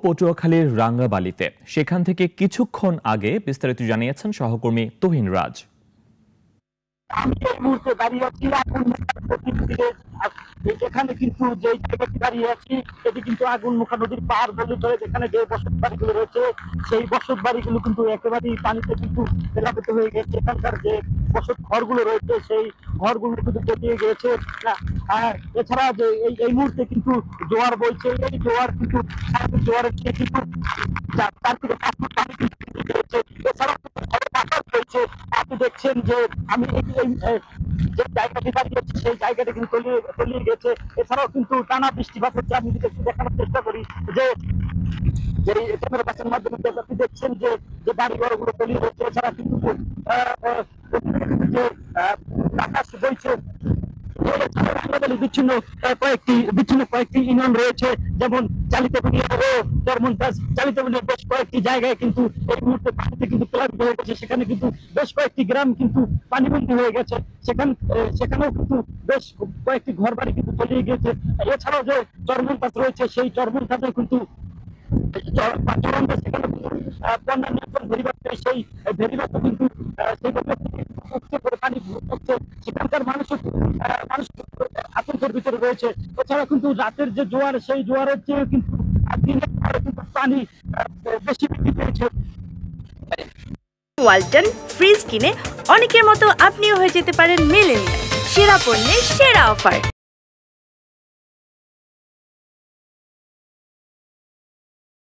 পটুয়াখালীর রাঙ্গাবালিতে সেখান থেকে কিছুক্ষণ আগে বিস্তারিত জানিয়েছেন সহকর্মী তুহিন রাজ। আমি এই মুহূর্তে দাঁড়িয়ে আছি এখানে কিন্তু যে জায়গাটি দাঁড়িয়ে আছি এটি কিন্তু আগুনমুখা নদীর পাহাড় গলি ধরে যেখানে যে বসত বাড়িগুলো রয়েছে সেই বসত বাড়িগুলো কিন্তু একেবারেই পানিতে কিন্তু প্লাবিত হয়ে গেছে। এখানকার যে বসত ঘরগুলো রয়েছে সেই ঘরগুলো কিন্তু তলিয়ে গিয়েছে। এছাড়া যে এই মুহূর্তে কিন্তু জোয়ার বইছে, এই জোয়ার কিন্তু জোয়ারের চেয়ে কিন্তু 4 থেকে 5 ফুট পানি কিন্তু রয়েছে। এছাড়াও রয়েছে আপনি দেখছেন যে আমি যে জায়গাটি দাঁড়িয়েছি সেই জায়গাটা কিন্তু তলিয়ে গেছে। এছাড়াও কিন্তু টানা বৃষ্টিপাত হচ্ছে। আমি যদি দেখানোর চেষ্টা করি যে ক্যামেরা বাসের মাধ্যমে আপনি দেখছেন যে বাড়ি ঘরগুলো তলিয়ে যাচ্ছে। এছাড়া কিন্তু যে আকাশ বইছে বিচ্ছিন্ন কয়েকটি ইউনিয়ন রয়েছে, যেমন চালিতবুনিয়া ও চরমন্তাজ। চালিতবুনিয়া বেশ কয়েকটি জায়গায় কিন্তু এই মুহূর্তে পানিতে কিন্তু প্লাবিত হয়ে গেছে। সেখানে কিন্তু বেশ কয়েকটি গ্রাম কিন্তু পানিবন্দী হয়ে গেছে। সেখানেও কিন্তু বেশ কয়েকটি ঘর বাড়ি কিন্তু তলিয়ে গিয়েছে। এছাড়াও যে চরমন্তাজ রয়েছে সেই চরমন্তাজে কিন্তু বন্যা নিয়ন্ত্রণ ভেরিবাদ সেই ভেরিবাদ কিন্তু পানি পড়ছে। সেখানকার মানুষ আতঙ্কের ভিতরে রয়েছে। এছাড়া কিন্তু রাতের যে জোয়ার সেই জোয়ারের চেয়ে কিন্তু পানি বেশি বৃদ্ধি পেয়েছে। ওয়ালটন ফ্রিজ কিনে অনেকের মতো আপনিও হয়ে যেতে পারেন মিলেনিয়াল। সেরা পণ্যের সেরা অফার।